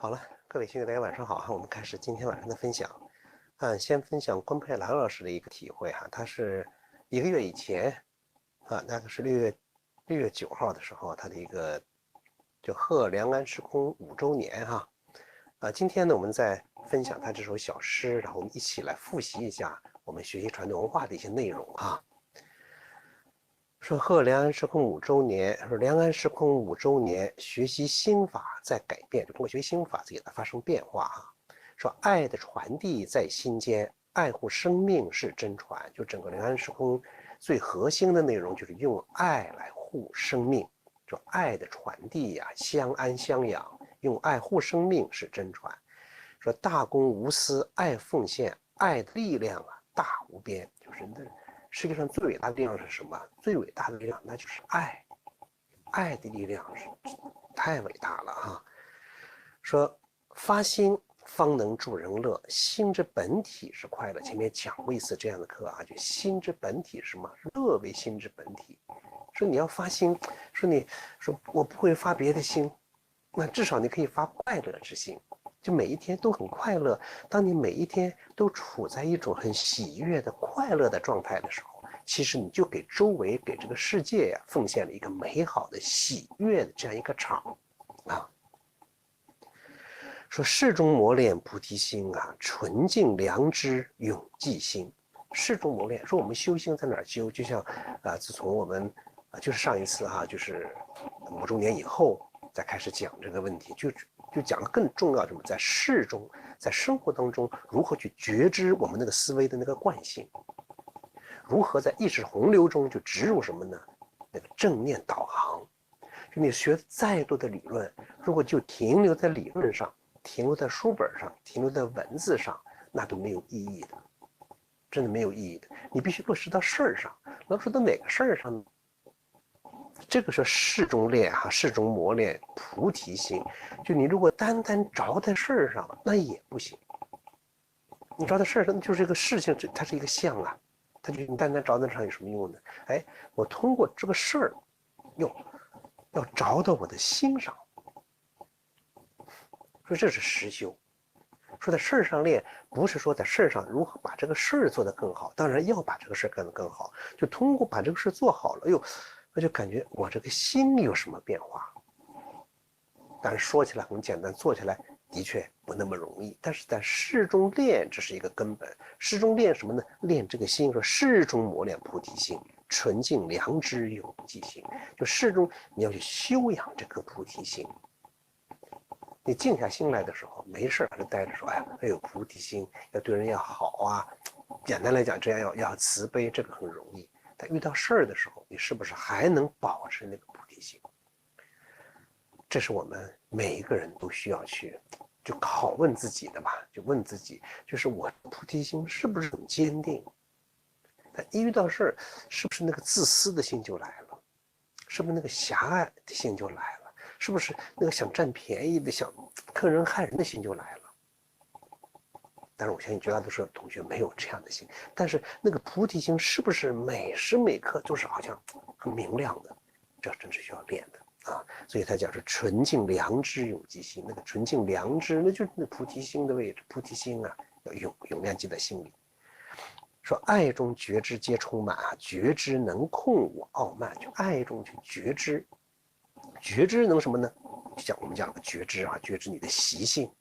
好了，各位亲友大家晚上好哈，我们开始今天晚上的分享。先分享关佩兰老师的一个体会哈，他是1个月以前大概是6月9号的时候，他的一个就贺良安时空5周年哈。今天呢，我们再分享他这首小诗，然后我们一起来复习一下我们学习传统文化的一些内容哈。说贺良安时空5周年，说良安时空5周年，学习心法在改变，就通过学习心法在给它发生变化啊。说爱的传递在心间，爱护生命是真传。就整个良安时空最核心的内容就是用爱来护生命，说爱的传递呀，相安相养，用爱护生命是真传。说大公无私，爱奉献，爱的力量大无边，就是那。世界上最伟大的力量是什么？最伟大的力量那就是爱，爱的力量是太伟大了哈。说发心方能助人乐，心之本体是快乐。前面讲过一次这样的课啊，就心之本体是什么？乐为心之本体。说你要发心，说你说我不会发别的心，那至少你可以发快乐之心。就每一天都很快乐，当你每一天都处在一种很喜悦的快乐的状态的时候，其实你就给周围给这个世界奉献了一个美好的喜悦的这样一个场啊。说世中磨练菩提心纯净良知永记心。世中磨练，说我们修行在哪儿修？就像自从我们就是上一次就是5周年以后再开始讲这个问题，就讲了更重要的什么，在事中，在生活当中如何去觉知我们那个思维的那个惯性，如何在意识洪流中就植入什么呢？那个正念导航。就你学再多的理论，如果就停留在理论上，停留在书本上，停留在文字上，那都没有意义的，真的没有意义的。你必须落实到事儿上，落实到哪个事儿上呢？这个是事中练事中磨练菩提心。就你如果单单着在事儿上，那也不行。你着在事儿上，就是这个事情，它是一个相它就你单单着在上有什么用呢？我通过这个事儿，要着到我的心上。说这是实修。说在事儿上练，不是说在事儿上如何把这个事儿做得更好，当然要把这个事儿干得更好，就通过把这个事做好了，我就感觉我这个心有什么变化。但是说起来很简单，做起来的确不那么容易。但是在事中练，这是一个根本。事中练什么呢？练这个心。说事中磨练菩提心，纯净良知永记心。就事中你要去修养这颗菩提心。你静下心来的时候，没事还是待着说，要有菩提心，要对人要好简单来讲，这样要慈悲，这个很容易。但遇到事儿的时候，你是不是还能保持那个菩提心？这是我们每一个人都需要去就拷问自己的吧，就问自己，就是我菩提心是不是很坚定？但一遇到事儿，是不是那个自私的心就来了？是不是那个狭隘的心就来了？是不是那个想占便宜的、想坑人害人的心就来了？但是我相信绝大多数同学没有这样的心。但是那个菩提心是不是每时每刻都是好像很明亮的？这真是需要练的所以他讲是纯净良知永记心。那个纯净良知，那就是那菩提心的位置。菩提心要永亮记在心里。说爱中觉知皆充满觉知能控我傲慢。就爱中去觉知，觉知能什么呢？就我们讲的觉知觉知你的习性，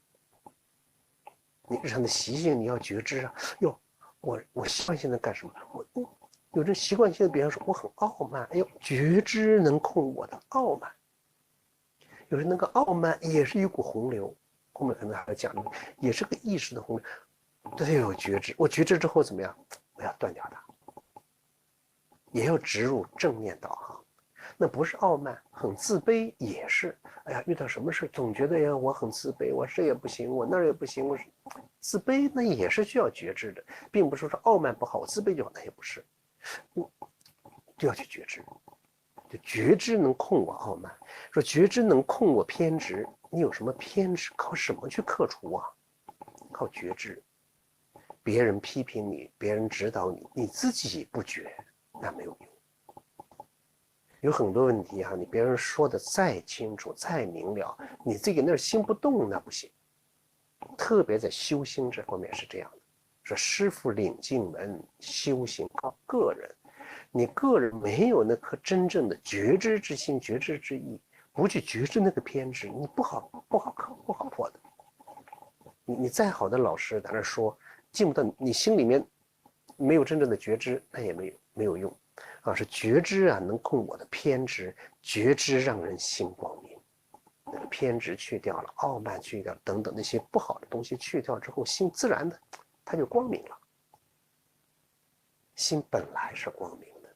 你日常的习性你要觉知我习惯性的干什么？我有这习惯性的，比方说我很傲慢，觉知能控我的傲慢。有时那个傲慢也是一股洪流，后面可能还要讲，也是个意识的洪流，都得有觉知。我觉知之后怎么样？我要断掉它，也要植入正面导航。那不是傲慢，很自卑也是。遇到什么事总觉得我很自卑，我这也不行，我那也不行，我自卑那也是需要觉知的，并不是说傲慢不好，我自卑就好，那也不是，就要去觉知。就觉知能控我傲慢，说觉知能控我偏执。你有什么偏执，靠什么去克除靠觉知。别人批评你，别人指导你，你自己不觉，那没有用。有很多问题哈，你别人说的再清楚、再明了，你自己那儿心不动那不行。特别在修心这方面是这样的，说师父领进门，修行靠个人。你个人没有那颗真正的觉知之心、觉知之意，不去觉知那个偏执，你不好克、不好破的。你再好的老师在那说，进不到你心里面没有真正的觉知，那也没有用啊。是觉知啊，能控我的偏执，觉知让人心光明。那个偏执去掉了，傲慢去掉等等那些不好的东西去掉之后，心自然的它就光明了。心本来是光明的，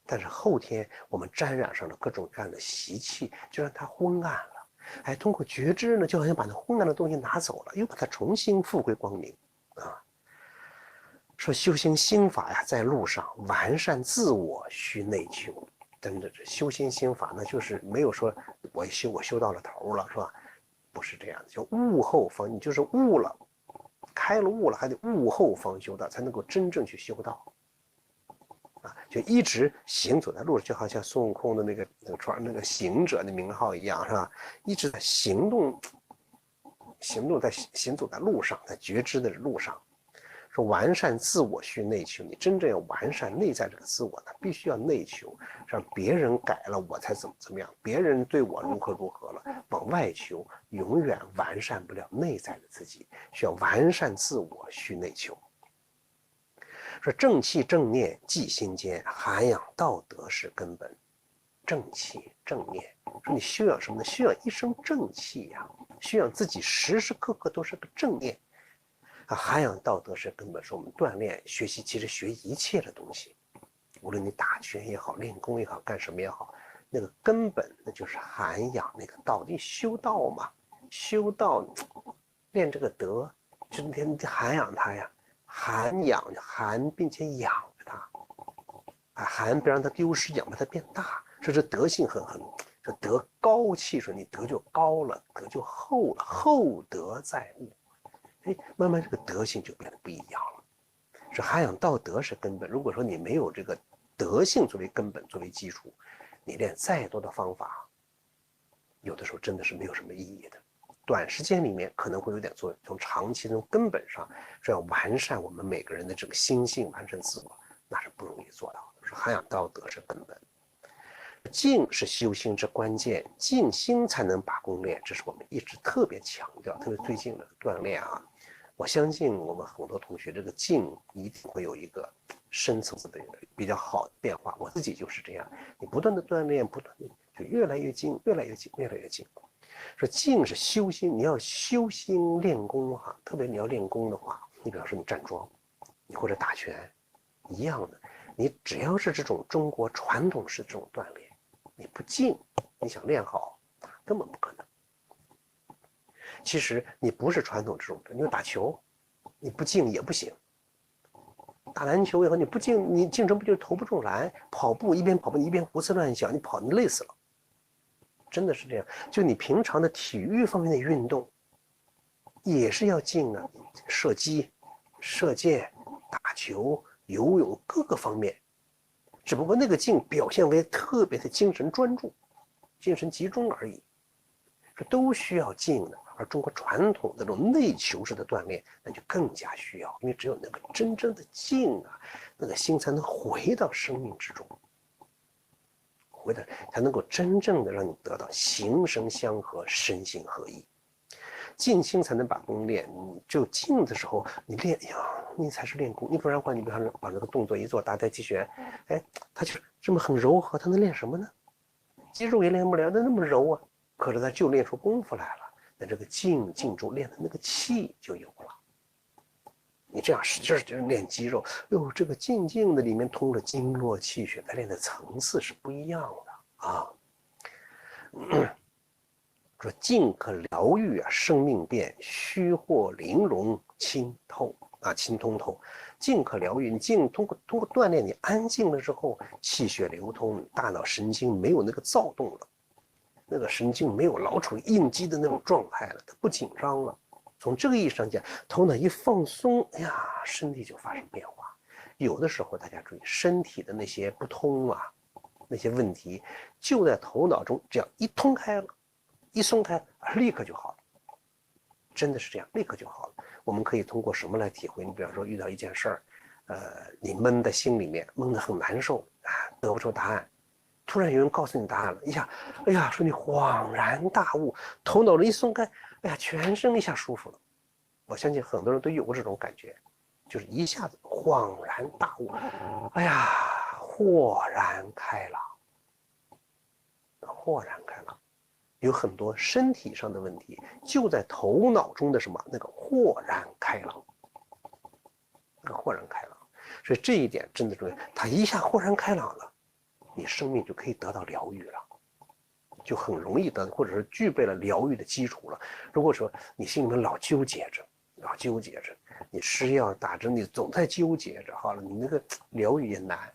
但是后天我们沾染上了各种各样的习气，就让它昏暗了。哎，通过觉知呢，就好像把那昏暗的东西拿走了，又把它重新复回光明啊。说修行心法呀，在路上完善自我，需内求。真的，这修行心法呢，就是没有说我修到了头了，是吧？不是这样的，叫悟后方，你就是悟了，开了悟了，还得悟后方修道，才能够真正去修道。啊，就一直行走在路上，就好像孙悟空的那个船那个行者的名号一样，是吧？一直在行动在行走在路上，在觉知的路上。说完善自我需内求，你真正要完善内在这个自我呢，必须要内求，让别人改了我才怎么样，别人对我如何了，往外求永远完善不了内在的自己，需要完善自我需内求。说正气正念即心间，涵养道德是根本。正气正念，说你修养什么呢？修养一生正气呀，修养自己时时刻刻都是个正念。涵养道德是根本，是我们锻炼学习，其实学一切的东西，无论你打拳也好，练功也好，干什么也好，那个根本那就是涵养那个道。你修道嘛，修道练这个德，就你涵养它呀，涵并且养着它，涵别让它丢失，养把它变大。说这德性很说德高气，说你德就高了，德就厚了，厚德载物。慢慢这个德性就变得不一样了。是涵养道德是根本。如果说你没有这个德性作为根本作为基础，你练再多的方法，有的时候真的是没有什么意义的。短时间里面可能会有点作用，从长期从根本上说要完善我们每个人的这个心性，完善自我，那是不容易做到的。说涵养道德是根本。静是修心之关键，静心才能把功练，这是我们一直特别强调，特别最近的锻炼啊。我相信我们很多同学这个静一定会有一个深层次的比较好的变化，我自己就是这样，你不断的锻炼，不断的就越来越静，越来越静，越来越静。说静是修心，你要修心练功哈，特别你要练功的话，你比方说你站桩，你或者打拳，一样的，你只要是这种中国传统式这种锻炼，你不静，你想练好，根本不可能。其实你不是传统这种的，你打球，你不静也不行。打篮球以后你不静，你静成不就是投不中篮？跑步一边跑步你一边胡思乱想，你跑你累死了。真的是这样。就你平常的体育方面的运动，也是要静的，射击、射箭、打球、游泳各个方面。只不过那个静表现为特别的精神专注、精神集中而已。这都需要静的。而中国传统的这种内求式的锻炼，那就更加需要，因为只有那个真正的静啊，那个心才能回到生命之中，回到才能够真正的让你得到形神相合，身心合一。静心才能把功练，你只有静的时候，你练呀，你才是练功。你不然的话，你比方说把这个动作一做，打太极拳，哎，它就这么很柔和，它能练什么呢？肌肉也练不了，那么柔啊，可是它就练出功夫来了。那这个静中练的那个气就有了。你这样使劲就是练肌肉，哟，这个静的里面通了经络气血，它练的层次是不一样的啊。说静可疗愈啊，生命变，虚获玲珑清透啊，清通透。静可疗愈，你静通过锻炼，你安静了之后，气血流通，大脑神经没有那个躁动了。那个神经没有老处于应激的那种状态了，它不紧张了。从这个意义上讲，头脑一放松，哎呀，身体就发生变化。有的时候大家注意，身体的那些不通啊，那些问题就在头脑中，只要一通开了，一松开，立刻就好了。真的是这样，立刻就好了。我们可以通过什么来体会？你比方说遇到一件事儿，你闷在心里面，闷得很难受啊，得不出答案。突然有人告诉你答案了，一下，哎呀，说你恍然大悟，头脑一松开，哎呀，全身一下舒服了。我相信很多人都有过这种感觉，就是一下子恍然大悟，哎呀，豁然开朗，豁然开朗。有很多身体上的问题，就在头脑中的什么那个豁然开朗，那个豁然开朗。所以这一点真的重要，他一下豁然开朗了，你生命就可以得到疗愈了，就很容易得，或者是具备了疗愈的基础了。如果说你心里面老纠结着，你吃药打针，你总在纠结着，好了，你那个疗愈也难，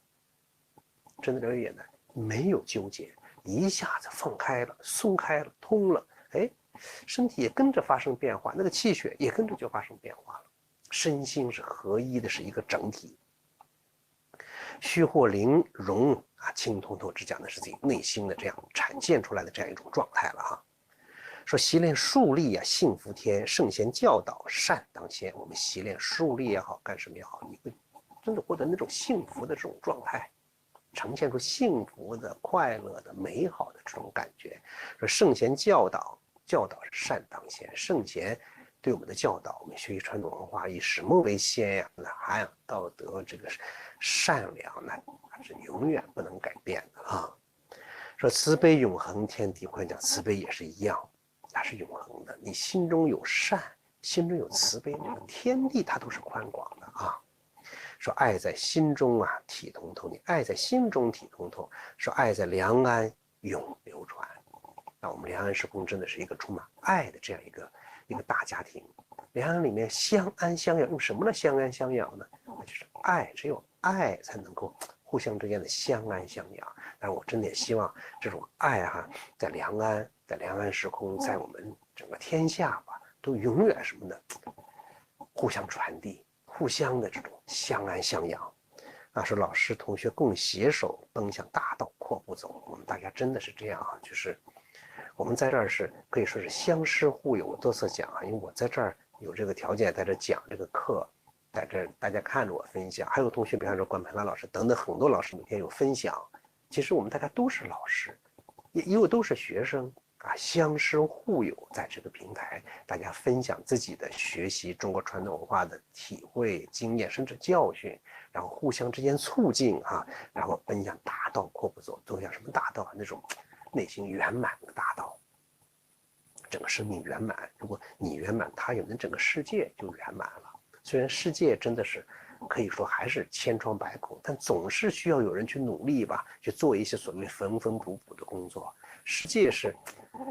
真的疗愈也难。没有纠结，一下子放开了，松开了，通了，哎，身体也跟着发生变化，那个气血也跟着就发生变化了，身心是合一的，是一个整体。虚或灵容啊，清通透只讲的是自己内心的这样产现出来的这样一种状态了哈。说习练数力啊，幸福天，圣贤教导善当先。我们习练数力也好，干什么也好，你会真的获得那种幸福的这种状态，呈现出幸福的、快乐的、美好的这种感觉。说圣贤教导是善当先，圣贤对我们的教导，我们学习传统文化以什么为先呀？那涵养道德，这个善良，那是永远不能改变的啊。说慈悲永恒，天地宽广，慈悲也是一样，它是永恒的。你心中有善，心中有慈悲，那个天地它都是宽广的啊。说爱在心中啊，体通透。你爱在心中体通透。说爱在良安永流传。那我们良安时空真的是一个充满爱的这样一个大家庭。良安里面相安相养，用什么来相安相养呢？那就是爱，只有爱才能够互相之间的相安相养。但是我真的也希望这种爱哈，在良安时空，在我们整个天下吧，都永远什么呢？互相传递，互相的这种相安相养。啊，说老师同学共携手奔向大道，阔步走。我们大家真的是这样啊，就是我们在这儿是可以说是相师互友。我多次讲啊，因为我在这儿有这个条件在这讲这个课，在这大家看着我分享，还有同学，比方说关培兰老师等等很多老师每天有分享。其实我们大家都是老师，因为都是学生啊，相师互友，在这个平台，大家分享自己的学习中国传统文化的体会、经验，甚至教训，然后互相之间促进啊，然后奔向大道阔步走，走向什么大道啊？那种内心圆满的大道，整个生命圆满。如果你圆满，他圆满，整个世界就圆满了。虽然世界真的是可以说还是千疮百孔，但总是需要有人去努力吧，去做一些所谓缝缝补补的工作。世界是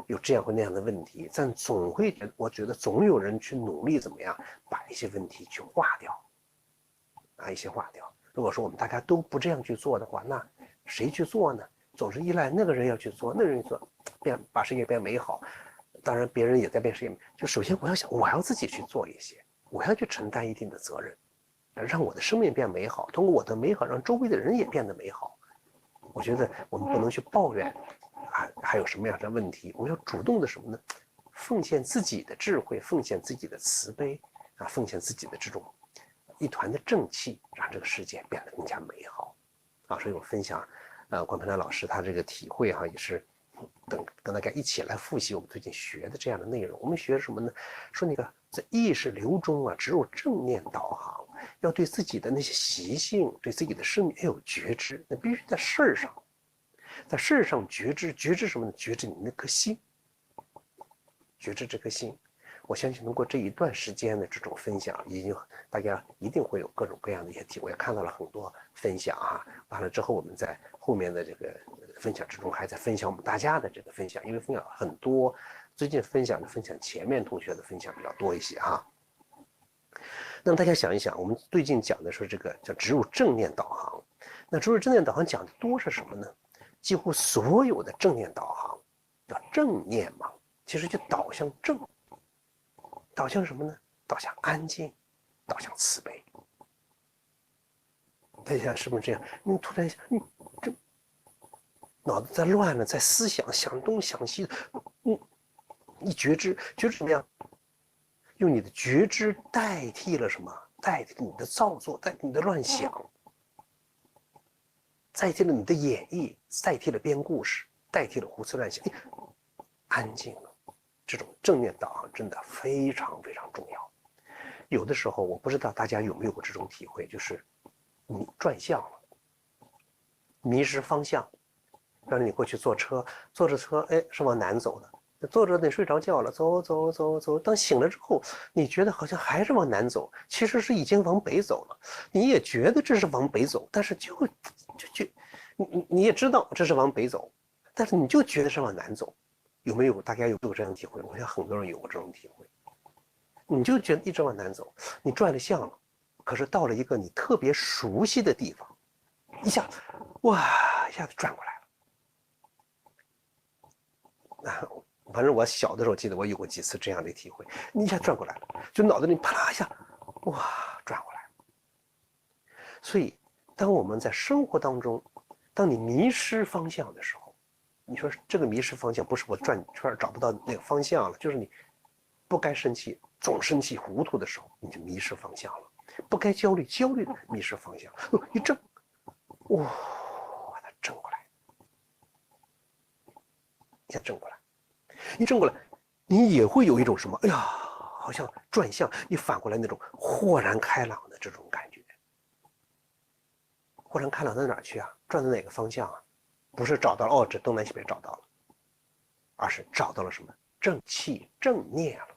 有这样或那样的问题，但总会，我觉得总有人去努力，怎么样把一些问题去化掉，啊，一些化掉。如果说我们大家都不这样去做的话，那谁去做呢？总是依赖那个人要去做，那个人去做，把世界变美好。当然，别人也在变世界。就首先我要想，我要自己去做一些，我要去承担一定的责任。让我的生命变美好，通过我的美好，让周围的人也变得美好。我觉得我们不能去抱怨，啊，还有什么样的问题？我们要主动的什么呢？奉献自己的智慧，奉献自己的慈悲，啊，奉献自己的这种一团的正气，让这个世界变得更加美好。啊，所以我分享，关培南老师他这个体会哈，也是跟大家一起来复习我们最近学的这样的内容。我们学什么呢？说那个在意识流中啊，只有正念导航。要对自己的那些习性，对自己的生命要有觉知，那必须在事儿上，在事儿上觉知，觉知什么呢？觉知你那颗心，觉知这颗心。我相信通过这一段时间的这种分享，大家一定会有各种各样的一些体会。我也看到了很多分享啊，完了之后我们在后面的这个分享之中，还在分享我们大家的这个分享，因为分享很多，最近分享前面同学的分享比较多一些哈。那么大家想一想，我们最近讲的是这个叫植入正念导航。那植入正念导航讲的多是什么呢？几乎所有的正念导航叫正念嘛，其实就导向正，导向什么呢？导向安静，导向慈悲。大家是不是这样？你突然想，脑子在乱了，在思想想东想西，你觉知怎么样？用你的觉知代替了什么？代替你的造作，代替你的乱想，代替了你的演绎，代替了编故事，代替了胡思乱想，安静了。这种正念导航真的非常非常重要。有的时候我不知道大家有没有过这种体会，就是你转向了，迷失方向。让你过去坐车，坐着车，是往南走的，坐着你睡着觉了，走，当醒了之后，你觉得好像还是往南走，其实是已经往北走了。你也觉得这是往北走，但是你也知道这是往北走，但是你就觉得是往南走。有没有？大家有没有这样的体会？我想很多人有过这种体会。你就觉得一直往南走，你转了向了，可是到了一个你特别熟悉的地方，一下子转过来了。反正我小的时候记得我有过几次这样的体会，你一下转过来了，就脑子里啪啦一下，转过来了。所以，当我们在生活当中，当你迷失方向的时候，你说这个迷失方向不是我转圈找不到那个方向了，就是你不该生气，总生气糊涂的时候，你就迷失方向了；不该焦虑的迷失方向，一正，把它正过来，一下正过来。一正过来，你也会有一种什么，好像转向，你反过来那种豁然开朗的这种感觉。豁然开朗到哪儿去啊？转到哪个方向啊？不是找到了这东南西北找到了，而是找到了什么？正气正念了。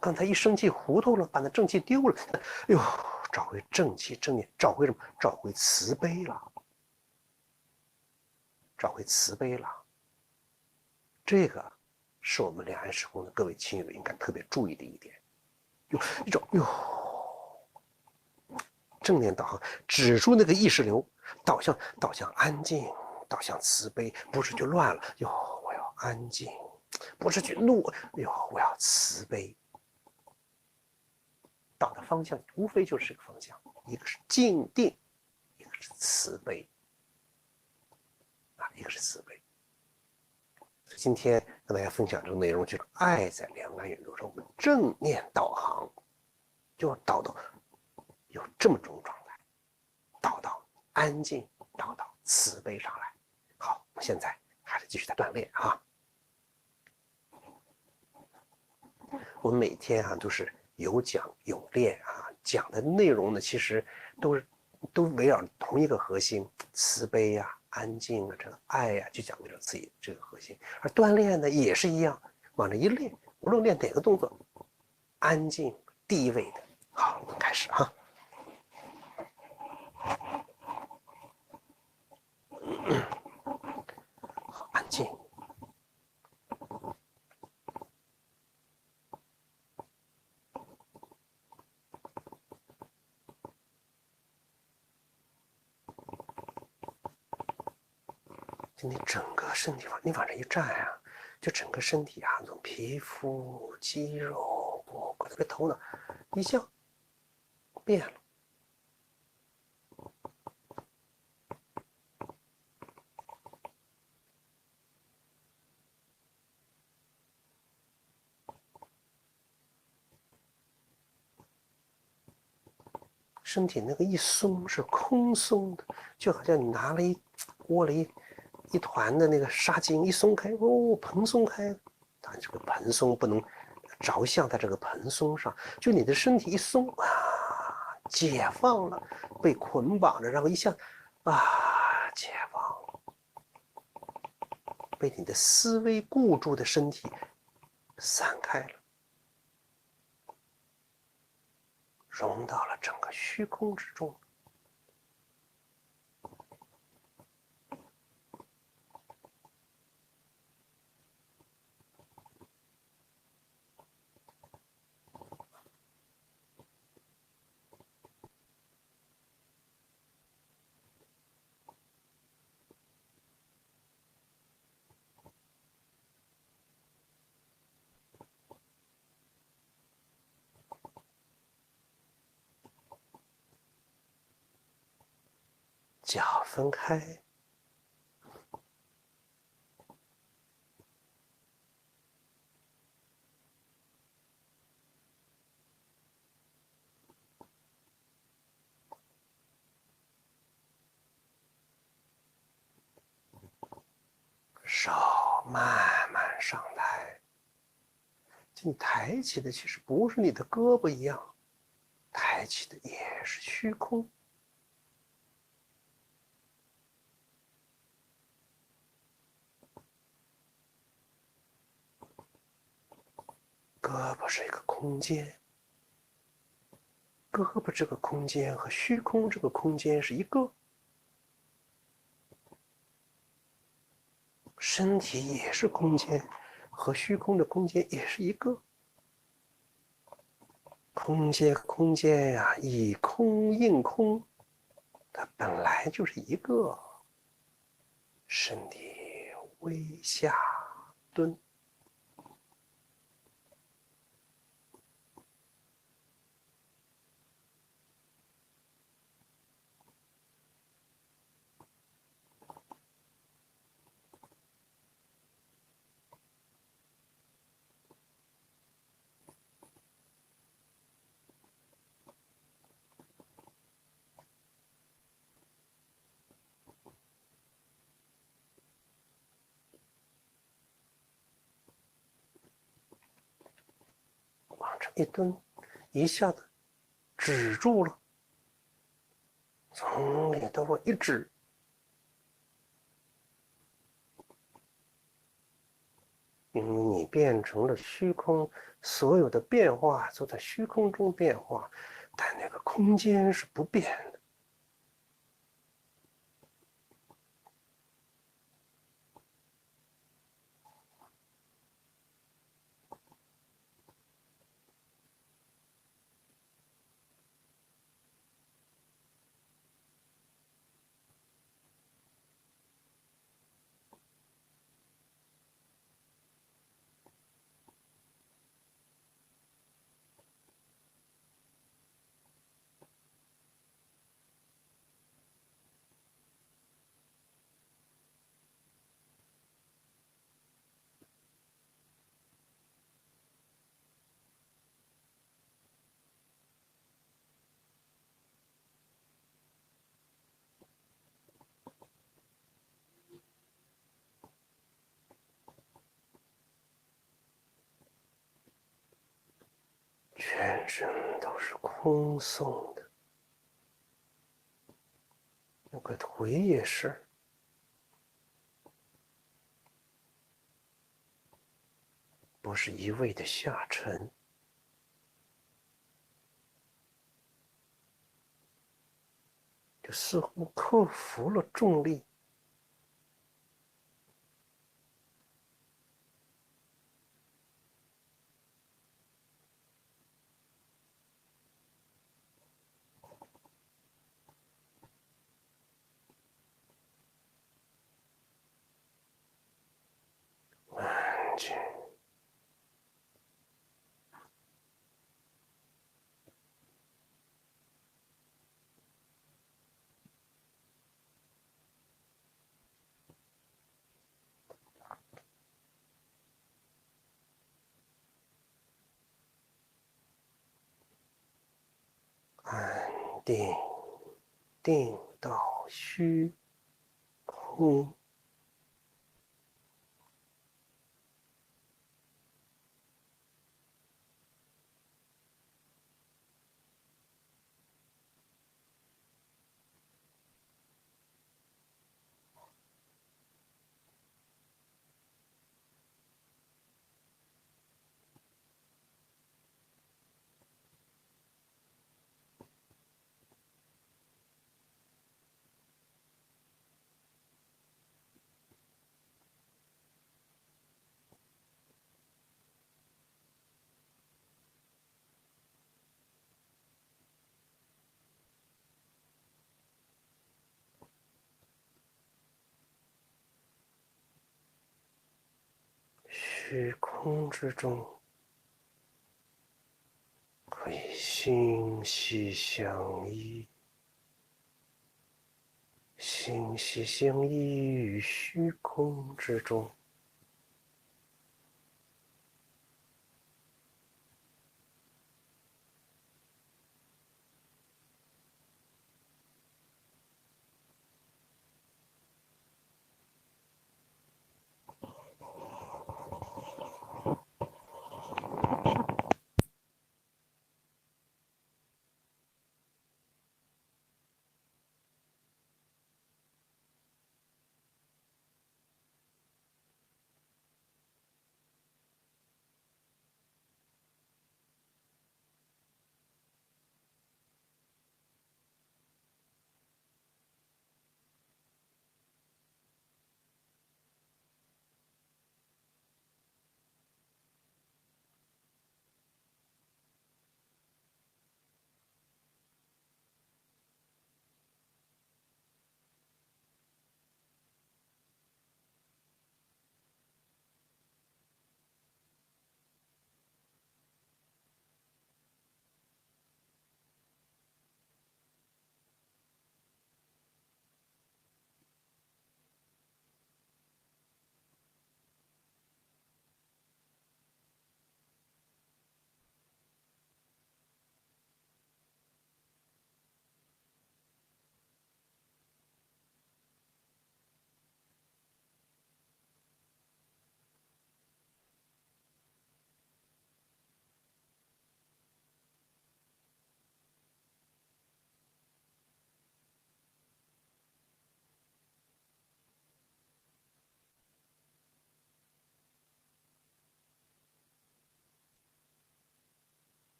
刚才一生气糊涂了，把那正气丢了，找回正气正念，找回什么？找回慈悲了，找回慈悲了。这个是我们两岸时空的各位亲友应该特别注意的一点。有一种正念导航，指出那个意识流，导向安静，导向慈悲，不是去乱了。我要安静，不是去怒。我要慈悲。导的方向无非就是这个方向，一个是静定，一个是慈悲，一个是慈悲。今天跟大家分享这个内容，就是爱在两岸远路上，我们正念导航，就要导到有这么种状态，导到安静，导到慈悲上来。好，我们现在还是继续在锻炼啊。我们每天都是有讲有练啊，讲的内容呢，其实都围绕同一个核心：慈悲啊、安静啊、这个爱啊，就讲围绕自己这个核心。而锻炼呢，也是一样，往这一练，无论练哪个动作，安静第一位的。好，我们开始哈。好，安静。就你整个身体你往这一站啊，就整个身体啊，从皮肤、肌肉、骨头、头脑一下变了。身体那个一松是空松的，就好像你拿了握了一团的那个纱巾，一松开，蓬松开了。当然，这个蓬松不能着相在这个蓬松上，就你的身体一松解放了，被捆绑着，然后一下解放了，被你的思维固住的身体散开了，融到了整个虚空之中。脚分开，手慢慢上抬。你抬起的其实不是你的胳膊一样，抬起的也是虚空。胳膊是一个空间，胳膊这个空间和虚空这个空间是一个，身体也是空间，和虚空的空间也是一个。空间空间呀，以空应空，它本来就是一个。身体微下蹲。往这一蹲，一下子止住了，从里头我一指，因为你变成了虚空，所有的变化都在虚空中变化，但那个空间是不变的。全身都是空松的，那个腿也是。不是一味的下沉，就似乎克服了重力。安静，安定，定到虚空。虚空之中，可以心息相依，心息相依于虚空之中。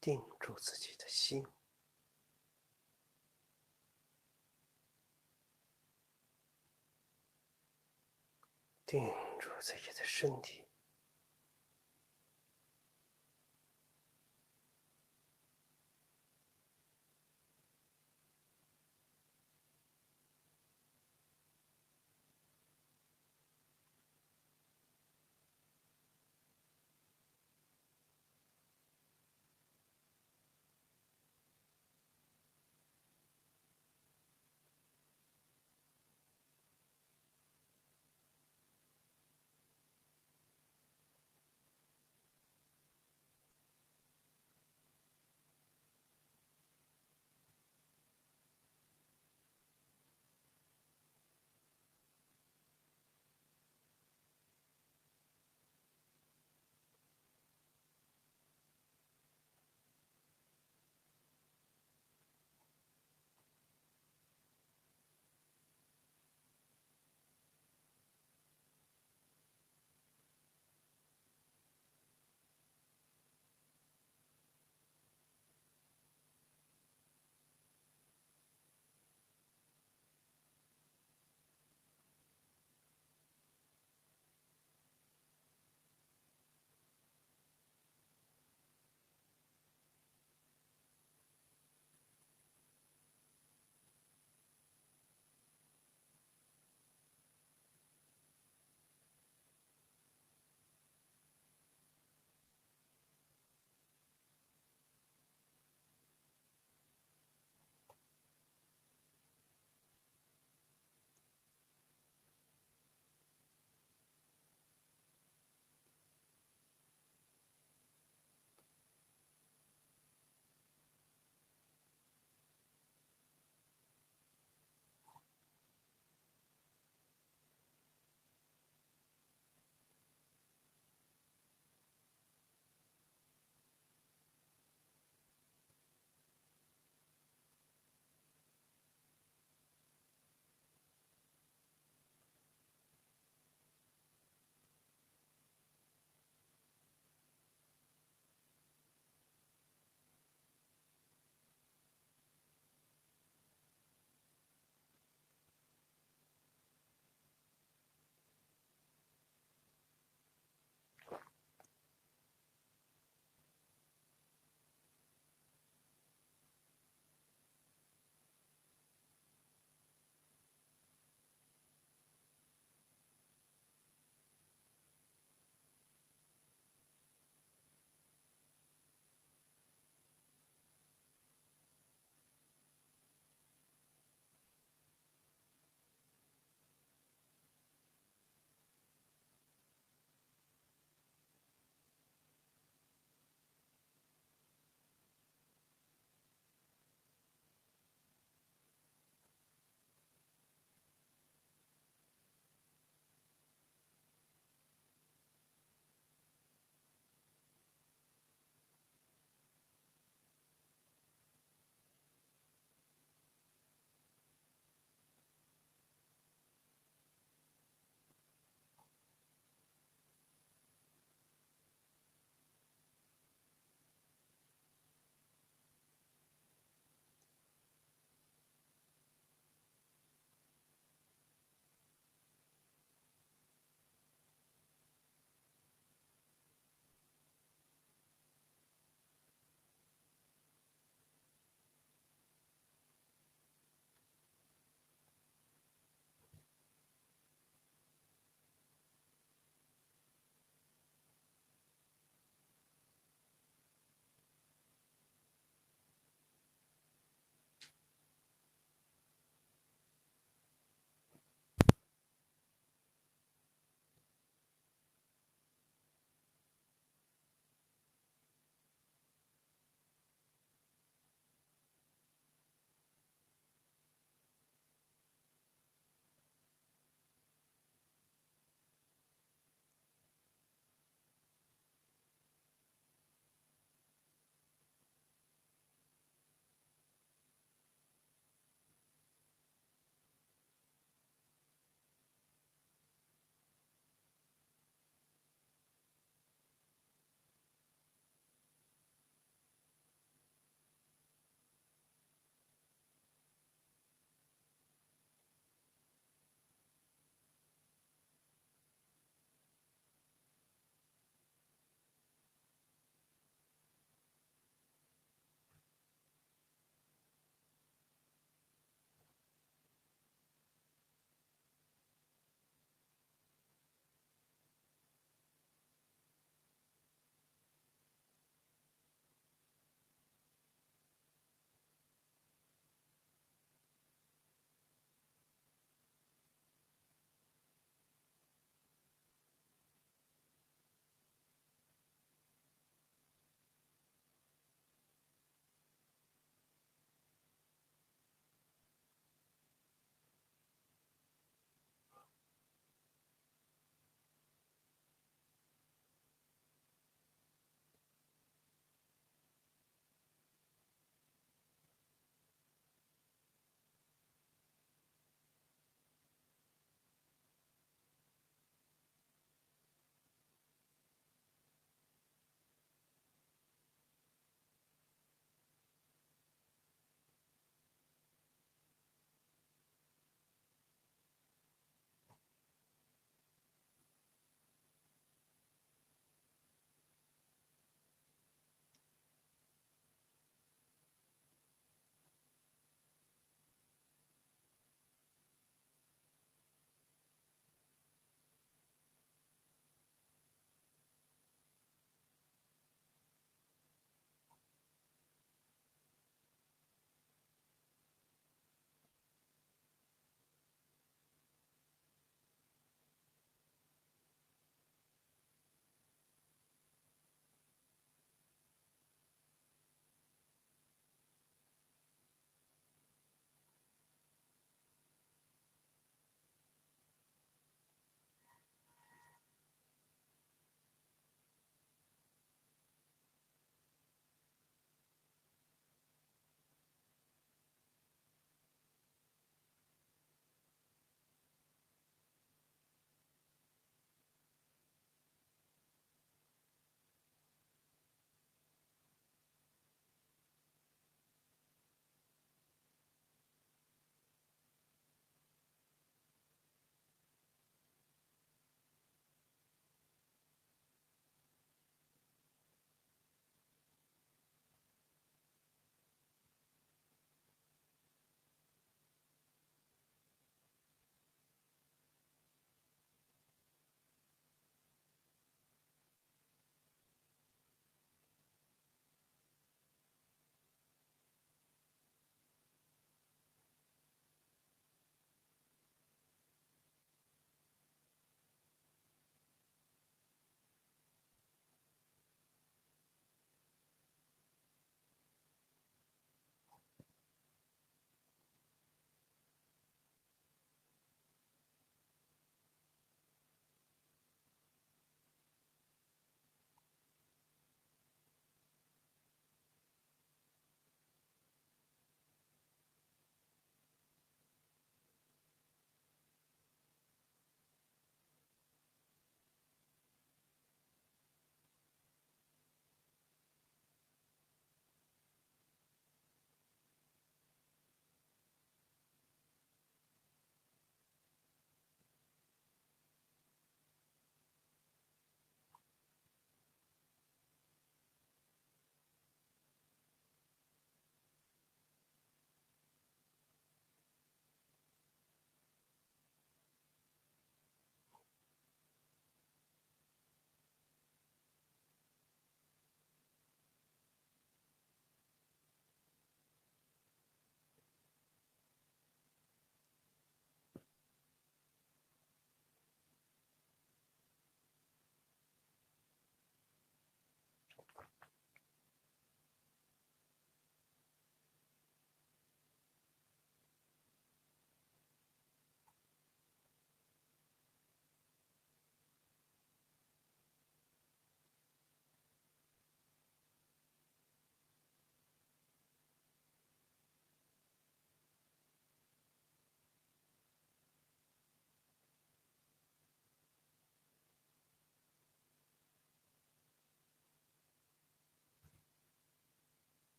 定住自己的心，定住自己的身体。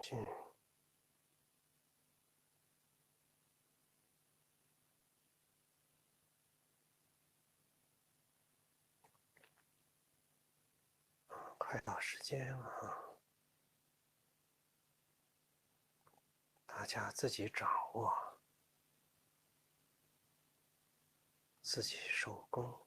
进。快到时间了啊！大家自己掌握，自己手工。